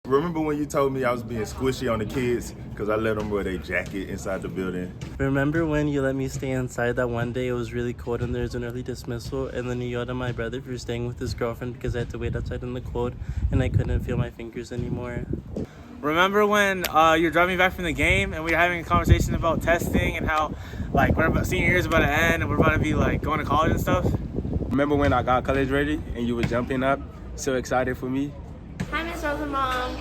Remember when you told me I was being squishy on the kids because I let them wear their jacket inside the building? Remember when you let me stay inside that one day it was really cold and there was an early dismissal, and then you yelled at my brother for staying with his girlfriend because I had to wait outside in the cold and I couldn't feel my fingers anymore? Remember when you're driving back from the game and we were having a conversation about testing and how like senior year is about to end and we're about to be like going to college and stuff? Remember when I got college ready and you were jumping up, so excited for me? Hi, Miss Rosenbaum.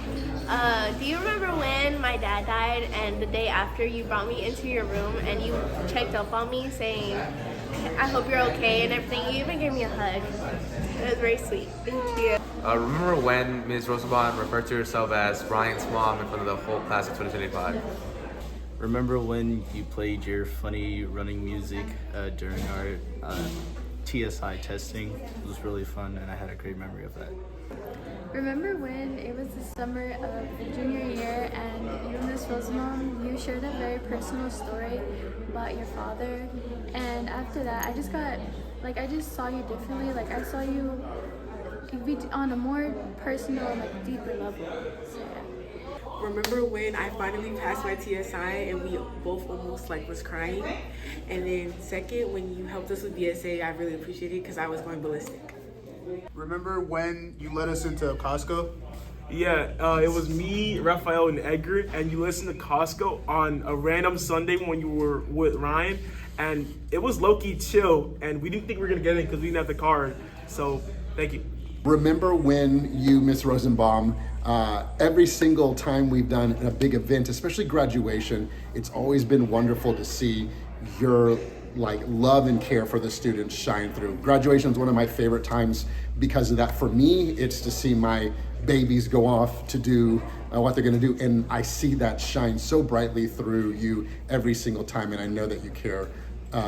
Do you remember when my dad died and the day after you brought me into your room and you checked up on me saying, I hope you're okay and everything? You even gave me a hug. It was very sweet. Thank you. Remember when Ms. Rosenbaum referred to herself as Ryan's mom in front of the whole class of 2025? Remember when you played your funny running music during our TSI testing? It was really fun and I had a great memory of that. Remember when it was the summer of the junior year and you, Miss Rosenbaum, you shared a very personal story about your father, and after that I just saw you differently. Like I saw you be on a more personal, like deeper level. So, yeah. Remember when I finally passed my TSI and we both almost like was crying? And then second, when you helped us with BSA, I really appreciated it because I was going ballistic. Remember when you let us into Costco? Yeah, it was me, Raphael, and Edgar, and you listened to Costco on a random Sunday when you were with Ryan, and it was low-key chill, and we didn't think we were gonna get in because we didn't have the card, so thank you. Remember when you, Miss Rosenbaum, every single time we've done a big event, especially graduation, it's always been wonderful to see your love and care for the students shine through. Graduation is one of my favorite times because of that. For me, it's to see my babies go off to do what they're gonna do, and I see that shine so brightly through you every single time, and I know that you care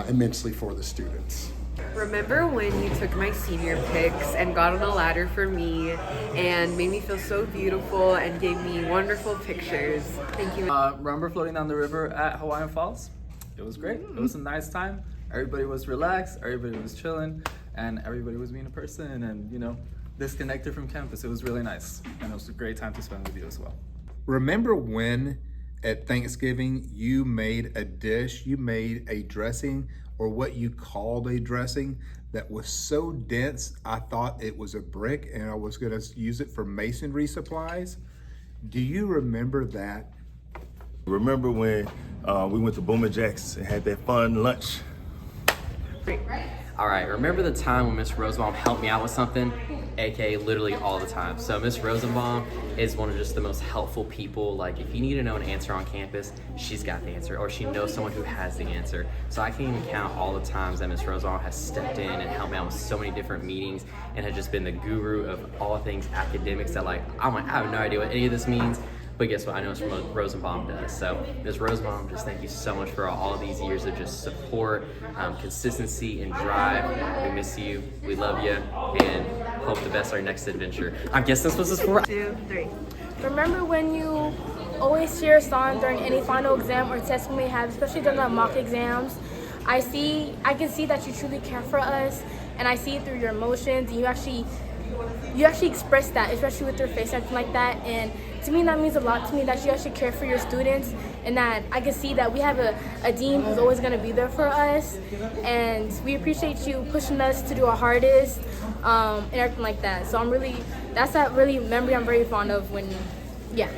immensely for the students. Remember when you took my senior pics and got on a ladder for me and made me feel so beautiful and gave me wonderful pictures? Thank you. Remember floating down the river at Hawaiian Falls? It was great. It was a nice time. Everybody was relaxed, everybody was chilling, and everybody was being a person and, you know, disconnected from campus. It was really nice, and it was a great time to spend with you as well. Remember when at Thanksgiving you made a dish, you made a dressing, or what you called a dressing, that was so dense I thought it was a brick and I was gonna use it for masonry supplies? Do you remember that? Remember when we went to Boomer Jacks and had that fun lunch? All right, remember the time when Miss Rosenbaum helped me out with something? AKA literally all the time. So Miss Rosenbaum is one of just the most helpful people. Like if you need to know an answer on campus, she's got the answer, or she knows someone who has the answer. So I can't even count all the times that Miss Rosenbaum has stepped in and helped me out with so many different meetings and has just been the guru of all things academics that like, I have no idea what any of this means. But guess what? I know it's what Rosenbaum does. So Ms. Rosenbaum, just thank you so much for all these years of just support, consistency, and drive. We miss you. We love you. And hope the best on your next adventure. I guess this was this for 2, 3. Remember when you always cheer us on during any final exam or test we may have, especially during the mock exams? I can see that you truly care for us, and I see it through your emotions, and you actually express that, especially with your face acting like that. And to me, that means a lot to me that you actually care for your students, and that I can see that we have a dean who's always going to be there for us, and we appreciate you pushing us to do our hardest and everything like that. So that's that really memory I'm very fond of when, yeah.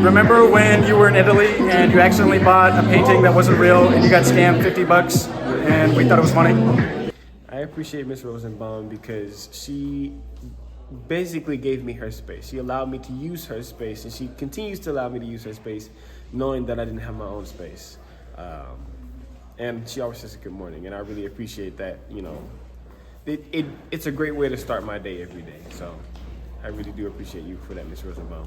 Remember when you were in Italy and you accidentally bought a painting that wasn't real and you got scammed $50 and we thought it was funny? I appreciate Miss Rosenbaum because she basically gave me her space. She allowed me to use her space, and she continues to allow me to use her space, knowing that I didn't have my own space. And she always says good morning, and I really appreciate that. You know, it's a great way to start my day every day. So I really do appreciate you for that, Miss Rosenbaum.